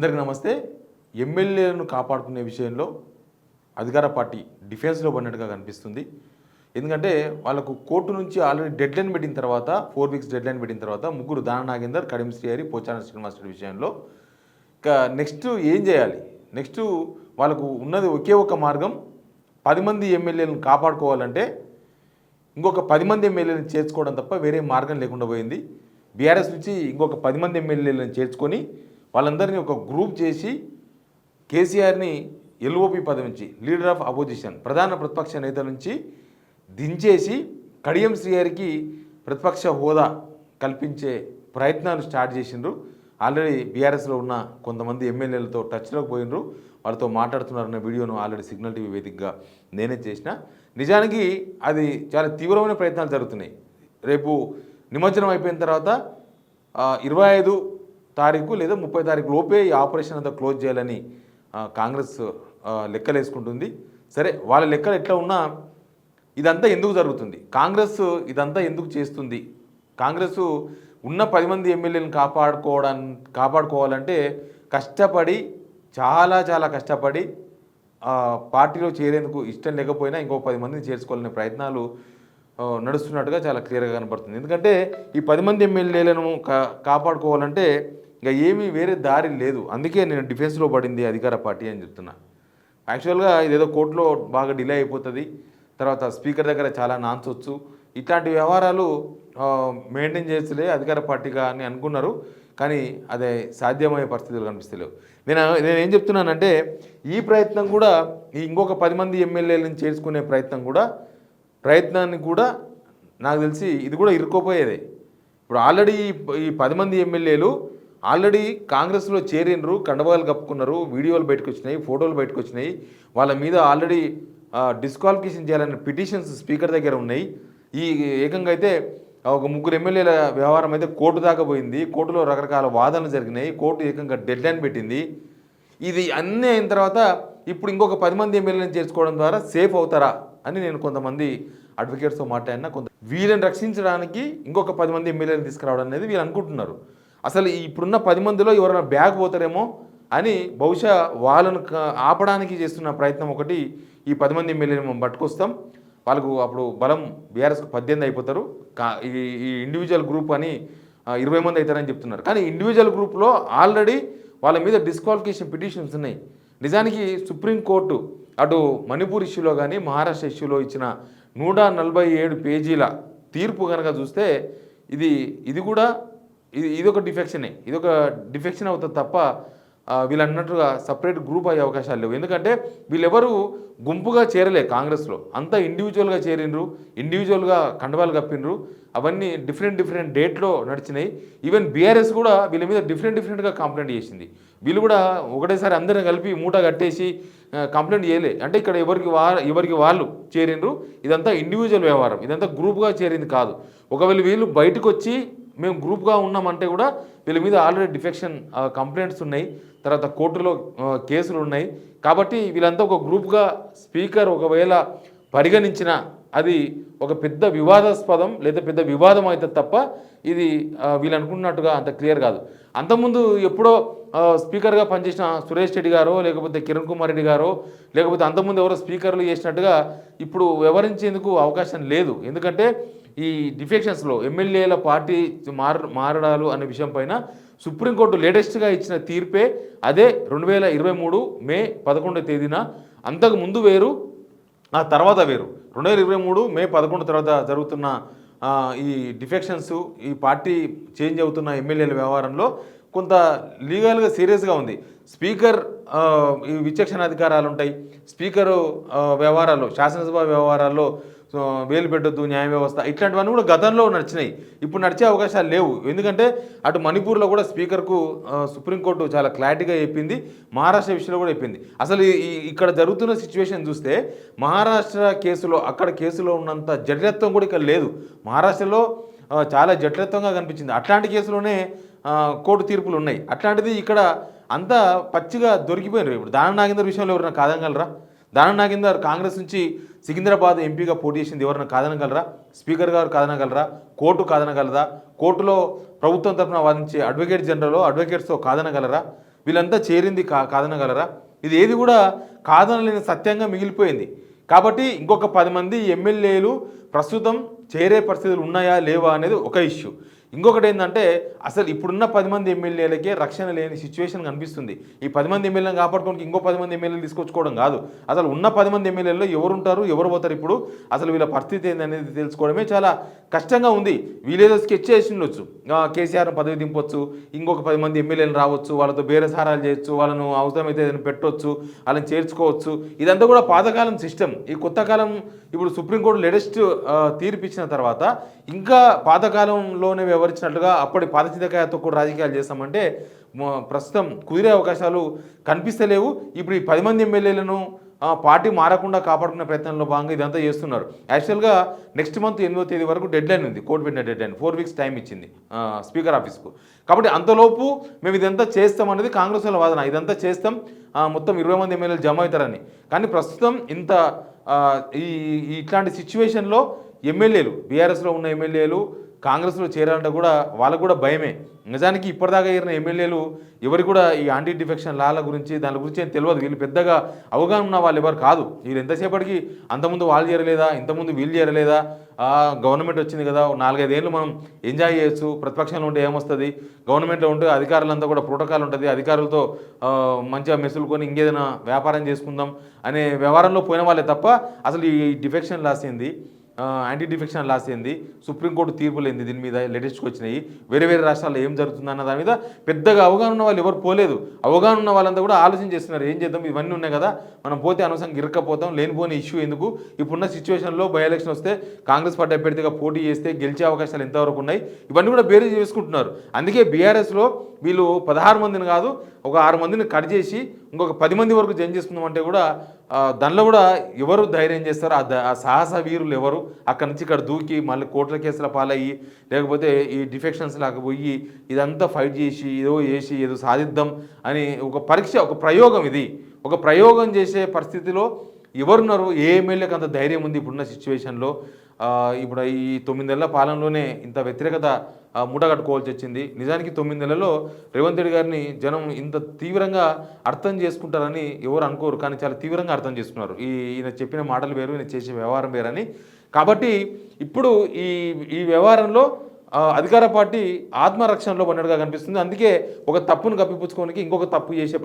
అందరికీ నమస్తే. ఎమ్మెల్యేలను కాపాడుకునే విషయంలో అధికార పార్టీ డిఫెన్స్లో పడినట్టుగా కనిపిస్తుంది. ఎందుకంటే వాళ్ళకు కోర్టు నుంచి ఆల్రెడీ డెడ్లైన్ పెట్టిన తర్వాత 4 వీక్స్ డెడ్లైన్ పెట్టిన తర్వాత ముగ్గురు దాన నాగేందర్, కడియం శ్రీహరి, పోచారం శ్రీనివాస్ రెడ్డి విషయంలో ఇక నెక్స్ట్ ఏం చేయాలి? నెక్స్ట్ వాళ్ళకు ఉన్నది ఒకే ఒక మార్గం. 10 మంది ఎమ్మెల్యేలను కాపాడుకోవాలంటే ఇంకొక 10 మంది ఎమ్మెల్యేలను చేర్చుకోవడం తప్ప వేరే మార్గం లేకుండా పోయింది. బీఆర్ఎస్ నుంచి ఇంకొక 10 మంది ఎమ్మెల్యేలను చేర్చుకొని వాళ్ళందరినీ ఒక గ్రూప్ చేసి కేసీఆర్ని ఎల్ఓపి పదవి నుంచి లీడర్ ఆఫ్ అపోజిషన్ ప్రధాన ప్రతిపక్ష నేత నుంచి దించేసి కడియం శ్రీహరికి ప్రతిపక్ష హోదా కల్పించే ప్రయత్నాలు స్టార్ట్ చేసిండ్రు. ఆల్రెడీ బీఆర్ఎస్లో ఉన్న కొంతమంది ఎమ్మెల్యేలతో టచ్లోకి పోయినరు, వాళ్ళతో మాట్లాడుతున్నారన్న వీడియోను ఆల్రెడీ సిగ్నల్ టీవీ వేదికగా నేనే చేసిన. నిజానికి అది చాలా తీవ్రమైన ప్రయత్నాలు జరుగుతున్నాయి. రేపు నిమజ్జనం అయిపోయిన తర్వాత 25 తారీఖు లేదా 30 తారీఖు లోపే ఈ ఆపరేషన్ అంతా క్లోజ్ చేయాలని కాంగ్రెస్ లెక్కలు వేసుకుంటుంది. సరే, వాళ్ళ లెక్కలు ఎట్లా ఉన్నా ఇదంతా ఎందుకు జరుగుతుంది? కాంగ్రెస్ ఇదంతా ఎందుకు చేస్తుంది? కాంగ్రెస్ ఉన్న 10 మంది ఎమ్మెల్యేలను కాపాడుకోవాలంటే కష్టపడి చాలా కష్టపడి పార్టీలో చేరేందుకు ఇష్టం లేకపోయినా ఇంకో 10 మందిని చేర్చుకోవాలనే ప్రయత్నాలు నడుస్తున్నట్టుగా చాలా క్లియర్గా కనపడుతుంది. ఎందుకంటే ఈ 10 మంది ఎమ్మెల్యేలను కాపాడుకోవాలంటే ఇక ఏమీ వేరే దారి లేదు. అందుకే నేను డిఫెన్స్లో పడింది అధికార పార్టీ అని చెప్తున్నా. యాక్చువల్గా ఇదేదో కోర్టులో బాగా డిలే అయిపోతుంది, తర్వాత స్పీకర్ దగ్గర చాలా నాన్సొచ్చు, ఇట్లాంటి వ్యవహారాలు మెయింటైన్ చేస్తలే అధికార పార్టీగా అని అనుకున్నారు. కానీ అదే సాధ్యమయ్యే పరిస్థితులు కనిపిస్తలేవు. నేనేం చెప్తున్నానంటే ఈ ప్రయత్నం కూడా ఇంకొక 10 మంది ఎమ్మెల్యేలను చేర్చుకునే ప్రయత్నాన్ని కూడా నాకు తెలిసి ఇది కూడా ఇరుక్కోపోయేదే. ఇప్పుడు ఆల్రెడీ ఈ 10 మంది ఎమ్మెల్యేలు ఆల్రెడీ కాంగ్రెస్లో చేరినరు, కండవాలు కప్పుకున్నారు, వీడియోలు బయటకు వచ్చినాయి, ఫోటోలు బయటకు వచ్చినాయి. వాళ్ళ మీద ఆల్రెడీ డిస్క్వాలిఫికేషన్ చేయాలనే పిటిషన్స్ స్పీకర్ దగ్గర ఉన్నాయి. ఈ ఏకంగా అయితే ఒక 3 ఎమ్మెల్యేల వ్యవహారం అయితే కోర్టు దాకా పోయింది. కోర్టులో రకరకాల వాదనలు జరిగినాయి. కోర్టు ఏకంగా డెడ్లైన్ పెట్టింది. ఇది అన్నీ అయిన తర్వాత ఇప్పుడు ఇంకొక 10 మంది ఎమ్మెల్యేలను చేర్చుకోవడం ద్వారా సేఫ్ అవుతారా అని నేను కొంతమంది అడ్వకేట్స్తో మాట్లాడినా, వీళ్ళని రక్షించడానికి ఇంకొక 10 మంది ఎమ్మెల్యేలను తీసుకురావడం అనేది వీళ్ళు అనుకుంటున్నారు. అసలు ఇప్పుడున్న 10 మందిలో ఎవరైనా బ్యాగ్ పోతారేమో అని బహుశా వాళ్ళను ఆపడానికి చేస్తున్న ప్రయత్నం ఒకటి. ఈ 10 మంది ఎమ్మెల్యేలు మనం పట్టుకొస్తాం, వాళ్ళకు అప్పుడు బలం బీఆర్ఎస్కు 18 అయిపోతారు, ఈ ఇండివిజువల్ గ్రూప్ అని 20 మంది అవుతారని చెప్తున్నారు. కానీ ఇండివిజువల్ గ్రూప్లో ఆల్రెడీ వాళ్ళ మీద డిస్క్వాలిఫికేషన్ పిటిషన్స్ ఉన్నాయి. నిజానికి సుప్రీంకోర్టు అటు మణిపూర్ ఇష్యూలో కానీ మహారాష్ట్ర ఇష్యూలో ఇచ్చిన 147 పేజీల తీర్పు కనుక చూస్తే ఇది కూడా ఇదొక డిఫెక్షనే, ఇదొక డిఫెక్షన్ అవుతుంది తప్ప వీళ్ళు అన్నట్టుగా సపరేట్ గ్రూప్ అయ్యే అవకాశాలు లేవు. ఎందుకంటే వీళ్ళెవరు గుంపుగా చేరలే కాంగ్రెస్లో, అంతా ఇండివిజువల్గా చేరినరు, ఇండివిజువల్గా కండవాలు కప్పినరు. అవన్నీ డిఫరెంట్ డేట్లో నడిచినాయి. ఈవెన్ బీఆర్ఎస్ కూడా వీళ్ళ మీద డిఫరెంట్గా కంప్లైంట్ చేసింది. వీళ్ళు కూడా ఒకటేసారి అందరిని కలిపి మూట కట్టేసి కంప్లైంట్ చేయలే. అంటే ఇక్కడ ఎవరికి వాళ్ళు చేరినరు. ఇదంతా ఇండివిజువల్ వ్యవహారం, ఇదంతా గ్రూప్గా చేరింది కాదు. ఒకవేళ వీళ్ళు బయటకు వచ్చి మేము గ్రూప్గా ఉన్నామంటే కూడా వీళ్ళ మీద ఆల్రెడీ డిఫెక్షన్ కంప్లైంట్స్ ఉన్నాయి, తర్వాత కోర్టులో కేసులు ఉన్నాయి. కాబట్టి వీళ్ళంతా ఒక గ్రూప్గా స్పీకర్ ఒకవేళ పరిగణించిన అది ఒక పెద్ద వివాదాస్పదం లేదా పెద్ద వివాదం అవుతుంది తప్ప ఇది వీళ్ళు అనుకున్నట్టుగా అంత క్లియర్ కాదు. అంతకుముందు ఎప్పుడో స్పీకర్గా పనిచేసిన సురేష్ రెడ్డి గారో లేకపోతే కిరణ్ కుమార్ రెడ్డి గారో లేకపోతే అంతకుముందు ఎవరో స్పీకర్లు చేసినట్టుగా ఇప్పుడు వ్యవహరించేందుకు అవకాశం లేదు. ఎందుకంటే ఈ డిఫెక్షన్స్లో ఎమ్మెల్యేల పార్టీ మారడాలు అనే విషయం పైన సుప్రీంకోర్టు లేటెస్ట్గా ఇచ్చిన తీర్పే అదే 2023 మే 11వ తేదీన. అంతకు ముందు వేరు, ఆ తర్వాత వేరు. 2023 మే 11 తర్వాత జరుగుతున్న ఈ డిఫెక్షన్స్, ఈ పార్టీ చేంజ్ అవుతున్న ఎమ్మెల్యేల వ్యవహారంలో కొంత లీగల్గా సీరియస్గా ఉంది. స్పీకర్ ఈ విచక్షణాధికారాలు ఉంటాయి. స్పీకరు వ్యవహారాల్లో, శాసనసభ వ్యవహారాల్లో వేలు పెట్టొద్దు, న్యాయ వ్యవస్థ, ఇట్లాంటివన్నీ కూడా గతంలో నడిచినాయి. ఇప్పుడు నడిచే అవకాశాలు లేవు. ఎందుకంటే అటు మణిపూర్లో కూడా స్పీకర్కు సుప్రీంకోర్టు చాలా క్లారిటీగా చెప్పింది, మహారాష్ట్ర విషయంలో కూడా చెప్పింది. అసలు ఇక్కడ జరుగుతున్న సిచ్యువేషన్ చూస్తే మహారాష్ట్ర కేసులో అక్కడ కేసులో ఉన్నంత జటిలత్వం కూడా ఇక్కడ లేదు. మహారాష్ట్రలో చాలా జటిలత్వంగా కనిపించింది. అట్లాంటి కేసులోనే కోర్టు తీర్పులు ఉన్నాయి. అట్లాంటిది ఇక్కడ అంతా పచ్చిగా దొరికిపోయినారు. ఇప్పుడు దాన నాగేందర్ విషయంలో ఎవరైనా కాదనగలరా? దాన నాగేందర్ కాంగ్రెస్ నుంచి సికింద్రాబాద్ ఎంపీగా పోటీ చేసింది ఎవరైనా కాదనగలరా? స్పీకర్ గారు కాదనగలరా? కోర్టు కాదనగలరా? కోర్టులో ప్రభుత్వం తరఫున వాదించే అడ్వకేట్ జనరల్ అడ్వకేట్స్తో కాదనగలరా? వీళ్ళంతా చేరింది కాదనగలరా? ఇది ఏది కూడా కాదనలేని సత్యంగా మిగిలిపోయింది. కాబట్టి ఇంకొక 10 మంది ఎమ్మెల్యేలు ప్రస్తుతం చేరే పరిస్థితులు ఉన్నాయా లేవా అనేది ఒక ఇష్యూ. ఇంకొకటి ఏంటంటే అసలు ఇప్పుడున్న 10 మంది ఎమ్మెల్యేలకే రక్షణ లేని సిచ్యువేషన్ కనిపిస్తుంది. ఈ 10 మంది ఎమ్మెల్యేలను కాపాడుకోవడానికి ఇంకో 10 మంది ఎమ్మెల్యేలు తీసుకొచ్చుకోవడం కాదు. అసలు ఉన్న 10 మంది ఎమ్మెల్యేలలో ఎవరు ఉంటారు, ఎవరు పోతారు, ఇప్పుడు అసలు వీళ్ళ పరిస్థితి ఏందనేది తెలుసుకోవడమే చాలా కష్టంగా ఉంది. వీళ్ళేదో స్కెచ్ చేసి ఉండొచ్చు, కేసీఆర్ పదవి దింపొచ్చు, ఇంకొక 10 మంది ఎమ్మెల్యేలు రావచ్చు, వాళ్ళతో బేరసారాలు చేయొచ్చు, వాళ్ళను అవసరమైతే ఏదైనా పెట్టవచ్చు, వాళ్ళని చేర్చుకోవచ్చు. ఇదంతా కూడా పాతకాలం సిస్టమ్. ఈ కొత్త కాలం ఇప్పుడు సుప్రీంకోర్టు లేటెస్ట్ తీర్పు ఇచ్చిన తర్వాత ఇంకా పాతకాలంలోనే వ్యవహరించినట్లుగా అప్పటి పాతచితకాయతో కూడా రాజకీయాలు చేస్తామంటే ప్రస్తుతం కుదిరే అవకాశాలు కనిపిస్తలేవు. ఇప్పుడు ఈ 10 మంది ఎమ్మెల్యేలను పార్టీ మారకుండా కాపాడుకునే ప్రయత్నంలో భాగంగా ఇదంతా చేస్తున్నారు. యాక్చువల్గా నెక్స్ట్ మంత్ 8వ తేదీ వరకు డెడ్లైన్ ఉంది, కోర్టు పెట్టిన డెడ్లైన్ 4 వీక్స్ టైం ఇచ్చింది స్పీకర్ ఆఫీస్కు. కాబట్టి అంతలోపు మేము ఇదంతా చేస్తాం అనేది కాంగ్రెస్ వాళ్ళ వాదన. ఇదంతా చేస్తాం, మొత్తం 20 మంది ఎమ్మెల్యేలు జమ అవుతారని. కానీ ప్రస్తుతం ఇంత ఇట్లాంటి సిచ్యువేషన్లో ఎమ్మెల్యేలు, బీఆర్ఎస్లో ఉన్న ఎమ్మెల్యేలు కాంగ్రెస్లో చేరాలంటే కూడా వాళ్ళకు కూడా భయమే. నిజానికి ఇప్పటిదాకా ఏరిన ఎమ్మెల్యేలు ఎవరు కూడా ఈ యాంటీ డిఫెక్షన్ లాల గురించి దాని గురించి ఏం తెలియదు. వీళ్ళు పెద్దగా అవగాహన ఉన్న వాళ్ళు ఎవరు కాదు. వీళ్ళు ఎంతసేపటికి అంతకుముందు వాళ్ళు చేరలేదా, ఇంతకుముందు వీళ్ళు చేరలేదా, గవర్నమెంట్ వచ్చింది కదా 4-5 ఏళ్ళు మనం ఎంజాయ్ చేయొచ్చు, ప్రతిపక్షంలో ఉంటే ఏమొస్తుంది, గవర్నమెంట్లో ఉంటే అధికారులంతా కూడా ప్రోటోకాల్ ఉంటుంది, అధికారులతో మంచిగా మెసులుకొని ఇంకేదైనా వ్యాపారం చేసుకుందాం అనే వ్యవహారంలో పోయిన వాళ్ళే తప్ప అసలు ఈ డిఫెక్షన్ లాస్ ఏంది, యాంటీ డిఫెక్షన్ లాస్ ఏంది, సుప్రీంకోర్టు తీర్పులు ఏంది, దీని మీద లేటెస్ట్గా వచ్చినాయి, వేరే వేరే రాష్ట్రాల్లో ఏం జరుగుతుందన్న దాని మీద పెద్దగా అవగాహన ఉన్న వాళ్ళు ఎవరు పోలేదు. అవగాహన ఉన్న వాళ్ళంతా కూడా ఆలోచన చేస్తున్నారు, ఏం చేద్దాం, ఇవన్నీ ఉన్నాయి కదా, మనం పోతే అనవసరంగా ఇరక్కపోతాం, లేనిపోని ఇష్యూ ఎందుకు, ఇప్పుడున్న సిచ్యువేషన్లో బై ఎలక్షన్ వస్తే కాంగ్రెస్ పార్టీ అభ్యర్థిగా పోటీ చేస్తే గెలిచే అవకాశాలు ఎంతవరకు ఉన్నాయి, ఇవన్నీ కూడా బేరీ చేసుకుంటున్నారు. అందుకే బీఆర్ఎస్లో వీళ్ళు 16 మందిని కాదు, ఒక 6 మందిని కట్ చేసి ఇంకొక 10 మంది వరకు జాయిన్ చేసుకుందామంటే కూడా దానిలో కూడా ఎవరు ధైర్యం చేస్తారు, ఆ సాహస వీరులు ఎవరు, అక్కడి నుంచి ఇక్కడ దూకి మళ్ళీ కోర్టుల కేసుల పాలయ్యి లేకపోతే ఈ డిఫెక్షన్స్ లాగా పోయి ఇదంతా ఫైట్ చేసి ఏదో సాధిద్దాం అని ఒక పరీక్ష, ఒక ప్రయోగం, ఇది ఒక ప్రయోగం చేసే పరిస్థితిలో ఎవరున్నారు, ఏ ఎమ్మెల్యేకి అంత ధైర్యం ఉంది ఇప్పుడున్న సిచ్యువేషన్లో? ఇప్పుడు ఈ 9 నెలల పాలనలోనే ఇంత వ్యతిరేకత మూటగట్టుకోవాల్సి వచ్చింది. నిజానికి 9 నెలల్లో రేవంత్ రెడ్డి గారిని జనం ఇంత తీవ్రంగా అర్థం చేసుకుంటారని ఎవరు అనుకోరు, కానీ చాలా తీవ్రంగా అర్థం చేసుకున్నారు. ఈయన చెప్పిన మాటలు వేరు, ఈయన చేసే వ్యవహారం వేరని. కాబట్టి ఇప్పుడు ఈ వ్యవహారంలో అధికార పార్టీ ఆత్మరక్షణలో పడినట్టుగా కనిపిస్తుంది. అందుకే ఒక తప్పును కప్పిపుచ్చుకోవడానికి ఇంకొక తప్పు చేసే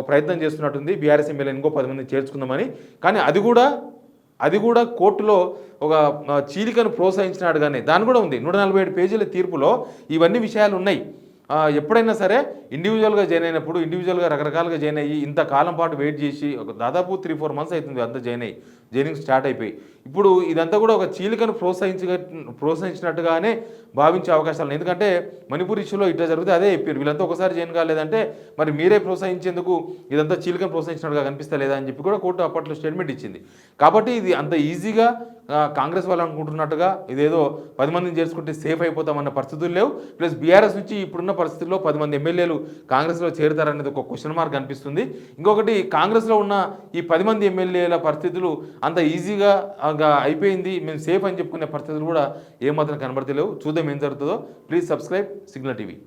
ప్రయత్నం చేస్తున్నట్టుంది బీఆర్ఎస్ ఎమ్మెల్యే ఇంకో 10 మందిని చేర్చుకుందామని. కానీ అది కూడా కోర్టులో ఒక చీలికను ప్రోత్సహించినట్టుగానే దాని కూడా ఉంది. 147 పేజీల తీర్పులో ఇవన్నీ విషయాలు ఉన్నాయి. ఎప్పుడైనా సరే ఇండివిజువల్గా జాయిన్ అయినప్పుడు, ఇండివిజువల్గా రకరకాలుగా జాయిన్ అయ్యి ఇంతకాలం పాటు వెయిట్ చేసి ఒక దాదాపు 3-4 మంత్స్ అవుతుంది అంతా జాయినింగ్ స్టార్ట్ అయిపోయి, ఇప్పుడు ఇదంతా కూడా ఒక చీలికను ప్రోత్సహించినట్టుగానే భావించే అవకాశాలు. ఎందుకంటే మణిపూర్ ఇష్యూలో ఇట్లా జరిగితే అదే చెప్పారు, వీళ్ళంతా ఒకసారి జాయిన్ కాలేదంటే మరి మీరే ప్రోత్సహించేందుకు ఇదంతా చీలికను ప్రోత్సహించినట్టుగా కనిపిస్తలేదా అని చెప్పి కూడా కోర్టు అప్పట్లో స్టేట్మెంట్ ఇచ్చింది. కాబట్టి ఇది అంత ఈజీగా కాంగ్రెస్ వాళ్ళు అనుకుంటున్నట్టుగా ఇదేదో 10 మందిని చేర్చుకుంటే సేఫ్ అయిపోతామన్న పరిస్థితులు లేవు. ప్లస్ బీఆర్ఎస్ నుంచి ఇప్పుడున్న పరిస్థితుల్లో 10 మంది ఎమ్మెల్యేలు కాంగ్రెస్లో చేరుతారనేది ఒక క్వశ్చన్ మార్క్ అనిపిస్తుంది. ఇంకొకటి, కాంగ్రెస్లో ఉన్న ఈ 10 మంది ఎమ్మెల్యేల పరిస్థితులు అంత ఈజీగా అయిపోయింది, మేము సేఫ్ అని చెప్పుకునే పరిస్థితులు కూడా ఏమాత్రం కనబడతలేవు. చూద్దాం ఏం జరుగుతుందో. Please subscribe signal TV.